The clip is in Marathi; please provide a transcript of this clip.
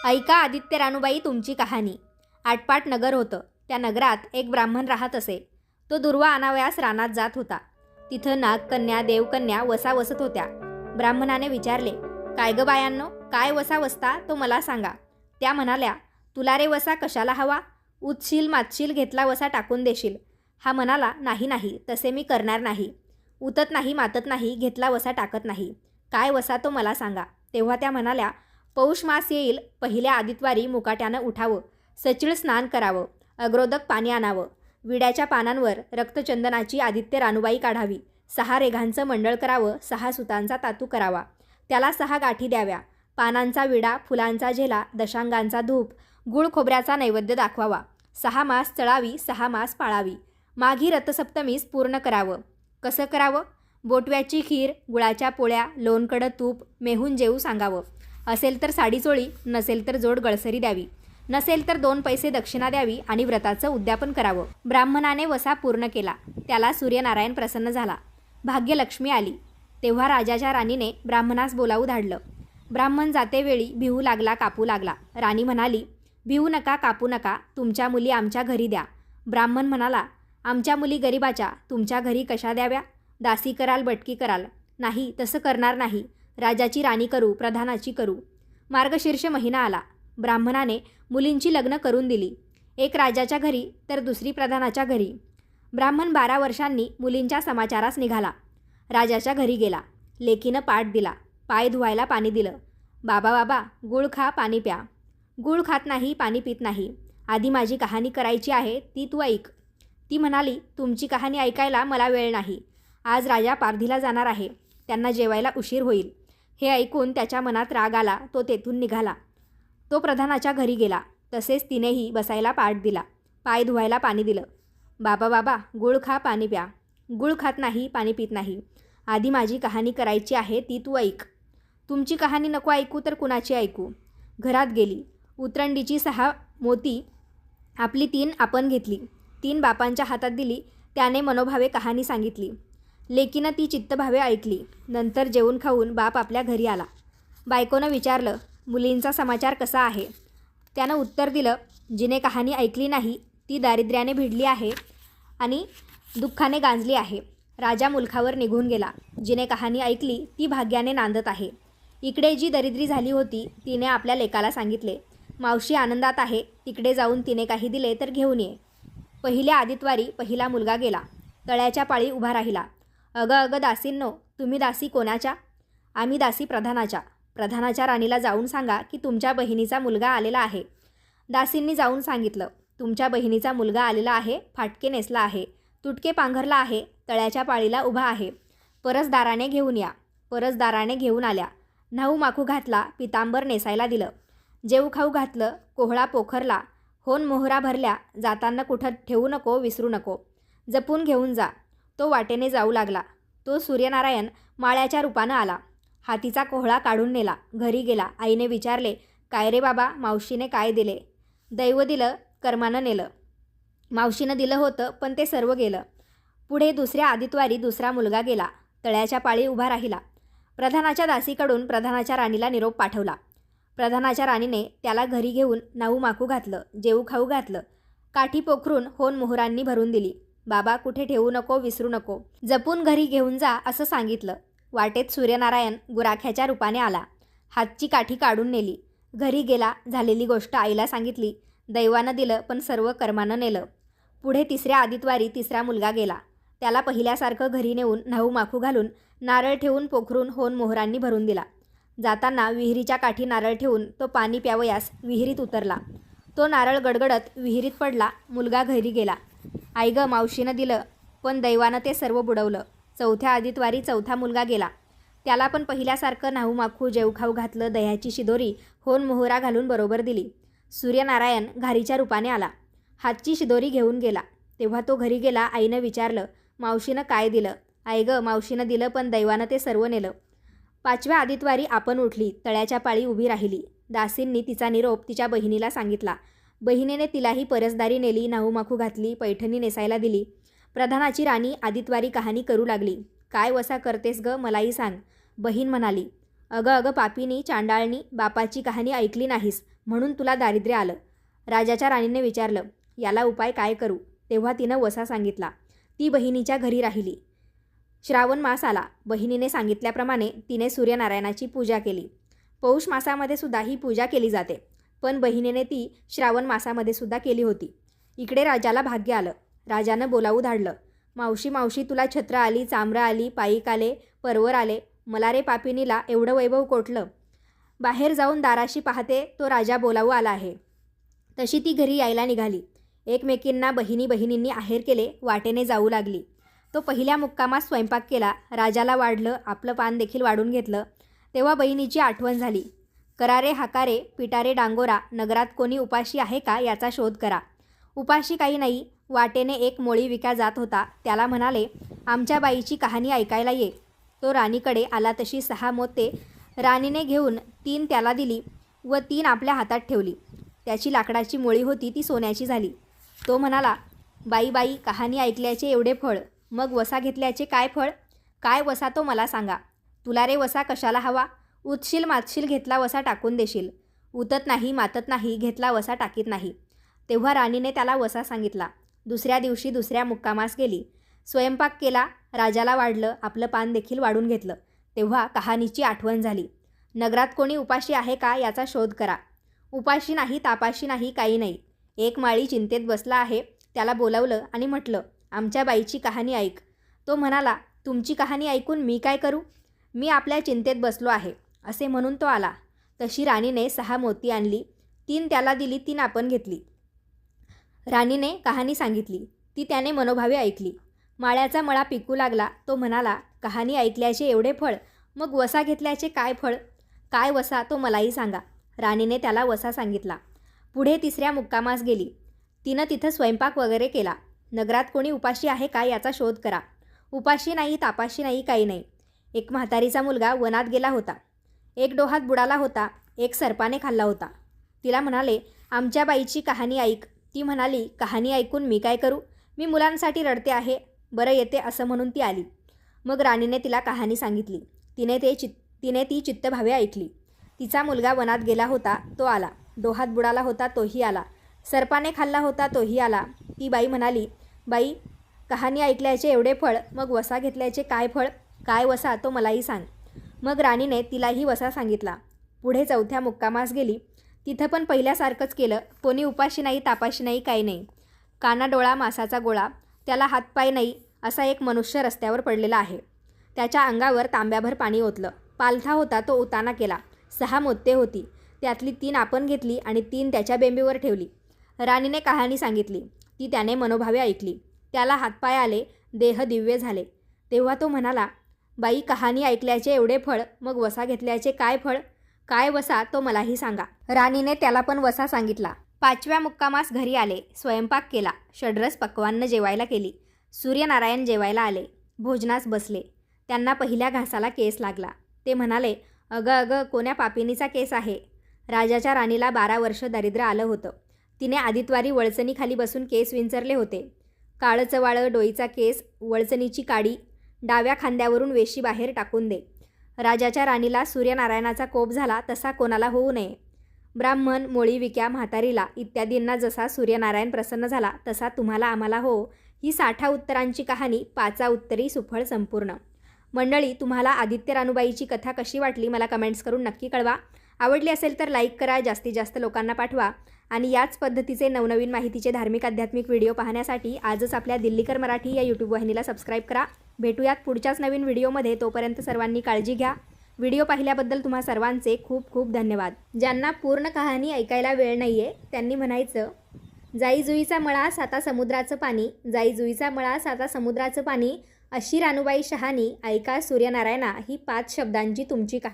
ऐका आदित्य रानूबाई तुमची कहाणी. आटपाट नगर होतं. त्या नगरात एक ब्राह्मण राहत असे. तो दुर्वा आणावयास रानात जात होता. तिथं नागकन्या देवकन्या वसा वसत होत्या. ब्राह्मणाने विचारले, काय ग बायांनो, काय वसा वसता तो मला सांगा. त्या म्हणाल्या, तुला रे वसा कशाला हवा? उतशील मातशील घेतला वसा टाकून देशील. हा म्हणाला, नाही नाही, तसे मी करणार नाही. उतत नाही मातत नाही, घेतला वसा टाकत नाही. काय वसा तो मला सांगा. तेव्हा त्या म्हणाल्या, पौष मास येईल, पहिल्या आदितवारी मुकाट्यानं उठावं, सचिळ स्नान करावं, अग्रोदक पाणी आणावं, विड्याच्या पानांवर रक्तचंदनाची आदित्य रानूबाई काढावी, 6 रेघांचं मंडळ करावं, 6 सुतांचा तातू करावा, त्याला 6 गाठी द्याव्या, पानांचा विडा, फुलांचा झेला, दशांगांचा धूप, गुळ खोबऱ्याचा नैवेद्य दाखवावा, 6 मास चळावी, 6 मास पाळावी, माघी रथसप्तमीस पूर्ण करावं. कसं करावं? बोटव्याची खीर, गुळाच्या पोळ्या, लोणकडं तूप, मेहून जेवू सांगावं. असेल तर साडी चोळी, नसेल तर जोड गळसरी द्यावी, नसेल तर 2 पैसे दक्षिणा द्यावी आणि व्रताचं उद्यापन करावं. ब्राह्मणाने वसा पूर्ण केला. त्याला सूर्यनारायण प्रसन्न झाला. भाग्यलक्ष्मी आली. तेव्हा राजाच्या राणीने ब्राह्मणास बोलावू धाडलं. ब्राह्मण जातेवेळी भिवू लागला, कापू लागला. राणी म्हणाली, भिवू नका, कापू नका, तुमच्या मुली आमच्या घरी द्या. ब्राह्मण म्हणाला, आमच्या मुली गरिबाच्या, तुमच्या घरी कशा द्याव्या? दासी कराल, बटकी कराल? नाही, तसं करणार नाही. राजाची राणी करू, प्रधानाची करू. मार्गशीर्ष महिना आला. ब्राह्मणाने मुलींची लग्न करून दिली. एक राजाच्या घरी तर दुसरी प्रधानाच्या घरी. ब्राह्मण 12 वर्षांनी मुलींच्या समाचारास निघाला. राजाच्या घरी गेला. लेकीनं पाट दिला. पाय धुवायला पाणी दिलं. बाबा बाबा, गुळ खा, पाणी प्या. गुळ खात नाही, पाणी पित नाही. आधी माझी कहाणी करायची आहे, ती तू ऐक. ती म्हणाली, तुमची कहाणी ऐकायला मला वेळ नाही. आज राजा पारधीला जाणार आहे. त्यांना जेवायला उशीर होईल. हे ऐकून त्याच्या मनात राग आला. तो तेथून निघाला. तो प्रधानाच्या घरी गेला. तसेच तिनेही बसायला पाट दिला. पाय धुवायला पाणी दिलं. बाबा बाबा, गुळ खा, पाणी प्या. गुळ खात नाही, पाणी पित नाही. आधी माझी कहाणी करायची आहे, ती तू ऐक. तुमची कहाणी नको ऐकू तर कुणाची ऐकू? घरात गेली. उतरंडीची 6 मोती आपली 3 आपण घेतली. 3 बापांच्या हातात दिली. त्याने मनोभावे कहाणी सांगितली. लेकीनं ती चित्तभावे ऐकली. नंतर जेवून खाऊन बाप आपल्या घरी आला. बायकोनं विचारलं, मुलींचा समाचार कसा आहे? त्यानं उत्तर दिलं, जिने कहाणी ऐकली नाही ती दारिद्र्याने भिडली आहे आणि दुःखाने गांजली आहे. राजा मुलखावर निघून गेला. जिने कहाणी ऐकली ती भाग्याने नांदत आहे. इकडे जी दरिद्री झाली होती तिने आपल्या लेकाला सांगितले, मावशी आनंदात आहे, तिकडे जाऊन तिने काही दिले तर घेऊन ये. पहिल्या आदितवारी पहिला मुलगा गेला. तळ्याच्या पाळी उभा राहिला. अगं अगं दासींनो, तुम्ही दासी कोणाच्या? आम्ही दासी प्रधानाच्या. प्रधानाच्या राणीला जाऊन सांगा की तुमच्या बहिणीचा मुलगा आलेला आहे. दासींनी जाऊन सांगितलं, तुमच्या बहिणीचा मुलगा आलेला आहे, फाटके नेसला आहे, तुटके पांघरला आहे, तळ्याच्या पाळीला उभा आहे, परसदाराने घेऊन या. परसदाराने घेऊन आल्या. न्हाऊ माखू घातला, पितांबर नेसायला दिलं, जेऊ खाऊ घातलं, कोहळा पोखरला, होन मोहरा भरल्या, जाताना कुठं ठेवू नको, विसरू नको, जपून घेऊन जा. तो वाटेने जाऊ लागला. तो सूर्यनारायण माळ्याच्या रूपानं आला. हातीचा कोहळा काढून नेला. घरी गेला. आईने विचारले, काय रे बाबा, मावशीने काय दिले? दैव दिलं, कर्मानं नेलं. मावशीनं दिलं होतं पण ते सर्व गेलं. पुढे दुसऱ्या आदितवारी दुसरा मुलगा गेला. तळ्याच्या पाळी उभा राहिला. प्रधानाच्या दासीकडून प्रधानाच्या राणीला निरोप पाठवला. प्रधानाच्या राणीने त्याला घरी घेऊन नाऊ माखू घातलं, जेऊ खाऊ घातलं, काठी पोखरून होन मोहरांनी भरून दिली. बाबा कुठे ठेवू नको, विसरू नको, जपून घरी घेऊन जा असं सांगितलं. वाटेत सूर्यनारायण गुराख्याच्या रूपाने आला. हातची काठी काढून नेली. घरी गेला. झालेली गोष्ट आईला सांगितली. दैवानं दिलं पण सर्व कर्मानं नेलं. पुढे तिसऱ्या आदितवारी तिसरा मुलगा गेला. त्याला पहिल्यासारखं घरी नेऊन न्हाऊ माखू घालून नारळ ठेवून पोखरून होन मोहरांनी भरून दिला. जाताना विहिरीच्या काठी नारळ ठेवून तो पाणी प्यावयास विहिरीत उतरला. तो नारळ गडगडत विहिरीत पडला. मुलगा घरी गेला. आई ग, मावशीनं दिलं पण दैवानं ते सर्व बुडवलं. चौथ्या आदितवारी चौथा मुलगा गेला. त्याला पण पहिल्यासारखं न्हाऊ माखू जेऊ खाऊ घातलं, दह्याची शिदोरी होन मोहरा घालून बरोबर दिली. सूर्यनारायण घारीच्या रूपाने आला. हातची शिदोरी घेऊन गेला. तेव्हा तो घरी गेला. आईनं विचारलं, मावशीनं काय दिलं? आई ग, मावशीनं दिलं पण दैवानं ते सर्व नेलं. 5व्या आदितवारी आपण उठली. तळ्याच्या पाळी उभी राहिली. दासींनी तिचा निरोप तिच्या बहिणीला सांगितला. बहिणीने तिलाही परसदारी नेली, न्हाऊ माखू घातली, पैठणी नेसायला दिली. प्रधानाची राणी आदितवारी कहाणी करू लागली. काय वसा करतेस ग, मलाही सांग. बहीण म्हणाली, अगं अगं पापीनी, चांडाळनी, बापाची कहाणी ऐकली नाहीस, म्हणून तुला दारिद्र्य आलं. राजाच्या राणीने विचारलं, याला उपाय काय करू? तेव्हा तिनं वसा सांगितला. ती बहिणीच्या घरी राहिली. श्रावण मास आला. बहिणीने सांगितल्याप्रमाणे तिने सूर्यनारायणाची पूजा केली. पौष मासामध्ये सुद्धा ही पूजा केली जाते, पण बहिणीने ती श्रावण मासामध्ये सुद्धा केली होती. इकडे राजाला भाग्य आलं. राजानं बोलावू धाडलं. मावशी मावशी, तुला छत्र आली, चांबरं आली, पाईक आले, परवर आले. मला रे पापिनीला एवढं वैभव कोटलं. बाहेर जाऊन दाराशी पाहते तो राजा बोलावू आला आहे. तशी ती घरी यायला निघाली. एकमेकींना बहिणींनी आहेर केले. वाटेने जाऊ लागली. तो पहिल्या मुक्कामात स्वयंपाक केला. राजाला वाढलं. आपलं पान देखील वाढून घेतलं. तेव्हा बहिणीची आठवण झाली. करारे हाकारे, पिटारे डांगोरा, नगरात कोणी उपाशी आहे का याचा शोध करा. उपाशी काही नाही. वाटेने एक मोळी विका जात होता. त्याला म्हणाले, आमच्या बाईची कहाणी ऐकायला ये. तो राणीकडे आला तशी 6 मोते राणीने घेऊन 3 त्याला दिली व 3 आपल्या हातात ठेवली. त्याची लाकडाची मोळी होती ती सोन्याची झाली. तो म्हणाला, बाई बाई, कहाणी ऐकल्याचे एवढे फळ, मग वसा घेतल्याचे काय फळ? काय वसा तो मला सांगा. तुला रे वसा कशाला हवा? उतशील मातशील घेतला वसा टाकून देशील. उतत नाही मातत नाही घेतला वसा टाकीत नाही. तेव्हा राणीने त्याला वसा सांगितला. दुसऱ्या दिवशी दुसऱ्या मुक्कामास गेली. स्वयंपाक केला. राजाला वाढलं. आपलं पान देखील वाढून घेतलं. तेव्हा कहाणीची आठवण झाली. नगरात कोणी उपाशी आहे का याचा शोध करा. उपाशी नाही, तापाशी नाही, काही नाही. एक माळी चिंतेत बसला आहे. त्याला बोलावलं आणि म्हटलं, आमच्या बाईची कहाणी ऐक. तो म्हणाला, तुमची कहाणी ऐकून मी काय करू? मी आपल्या चिंतेत बसलो आहे. असे म्हणून तो आला. तशी राणीने 6 मोती आणली. 3 त्याला दिली, 3 आपण घेतली. राणीने कहाणी सांगितली. ती त्याने मनोभावे ऐकली. माळ्याचा मळा पिकू लागला. तो म्हणाला, कहाणी ऐकल्याचे एवढे फळ, मग वसा घेतल्याचे काय फळ? काय वसा तो मलाही सांगा. राणीने त्याला वसा सांगितला. पुढे तिसऱ्या मुक्कामास गेली. तिनं तिथं स्वयंपाक वगैरे केला. नगरात कोणी उपाशी आहे का याचा शोध करा. उपाशी नाही, तापाशी नाही, काही नाही. एक म्हातारीचा मुलगा वनात गेला होता. एक डोहात बुडाला होता. एक सर्पाने खाल्ला होता. तिला म्हणाले, आमच्या बाईची कहाणी ऐक. ती म्हणाली, कहाणी ऐकून मी काय करू? मी मुलांसाठी रडते आहे. बरं येते असं म्हणून ती आली. मग राणीने तिला कहाणी सांगितली. तिने ती चित्तभावे ऐकली. तिचा मुलगा वनात गेला होता. तो आला. डोहात बुडाला होता. तोही आला. सर्पाने खाल्ला होता. तोही आला. ती बाई म्हणाली, बाई, कहाणी ऐकल्याचे एवढे फळ, मग वसा घेतल्याचे काय फळ? काय वसा तो मलाही सांग. मग राणीने तिलाही वसा सांगितला. पुढे चौथ्या मुक्कामास गेली. तिथं पण पहिल्यासारखंच केलं. कोणी उपाशी नाही, तापाशी नाही, काही नाही. कानाडोळा मासाचा गोळा, त्याला हातपाय नाही असा एक मनुष्य रस्त्यावर पडलेला आहे. त्याच्या अंगावर तांब्याभर पाणी ओतलं. पालथा होता. तो उताना केला. 6 मोत्ते होती. त्यातली 3 आपण घेतली आणि 3 त्याच्या बेंबीवर ठेवली. राणीने कहाणी सांगितली. ती त्याने मनोभावे ऐकली. त्याला हातपाय आले. देह दिव्य झाले. तेव्हा तो म्हणाला, बाई, कहाणी ऐकल्याचे एवढे फळ, मग वसा घेतल्याचे काय फळ? काय वसा तो मलाही सांगा. राणीने त्याला पण वसा सांगितला. 5व्या मुक्कामास घरी आले. स्वयंपाक केला. षड्रस पक्वान्न जेवायला केली. सूर्यनारायण जेवायला आले. भोजनास बसले. त्यांना पहिल्या घासाला केस लागला. ते म्हणाले, अगं अगं, कोण्या पापिनीचा केस आहे? राजाच्या राणीला 12 वर्ष दारिद्र्य आलं होतं. तिने आदितवारी वळचणीखाली बसून केस विंचरले होते. काळचवाळं डोईचा केस, वळचणीची काडी, डाव्या खांद्यावरून वेशी बाहेर टाकून दे. राजाच्या राणीला सूर्यनारायणाचा कोप झाला तसा कोणाला होऊ नये. ब्राह्मण, मोळीविक्या, म्हातारीला इत्यादींना जसा सूर्यनारायण प्रसन्न झाला तसा तुम्हाला आम्हाला हो. ही 60 उत्तरांची कहाणी 5 उत्तरी सुफळ संपूर्ण. मंडळी, तुम्हाला आदित्य रानूबाईची कथा कशी वाटली मला कमेंट्स करून नक्की कळवा. आवडली असेल तर लाईक करा, जास्तीत जास्त लोकांना पाठवा आणि याच पद्धतीचे नवनवीन माहितीचे धार्मिक आध्यात्मिक व्हिडिओ पाहण्यासाठी आजच आपल्या दिल्लीकर मराठी या यूट्यूब वाहिनीला सबस्क्राईब करा. भेटूयात पुढच्याच नवीन व्हिडिओमध्ये. तोपर्यंत सर्वांनी काळजी घ्या. व्हिडिओ पाहिल्याबद्दल तुम्हा सर्वांचे खूप खूप धन्यवाद. ज्यांना पूर्ण कहाणी ऐकायला वेळ नाही आहे त्यांनी म्हणायचं, जाई जुईचा मळा साता समुद्राचं पाणी, जाई जुईचा मळा साता समुद्राचं पाणी, अशी रानूबाई शहाणी, ऐका सूर्यनारायणा ही 5 शब्दांची तुमची कहाणी.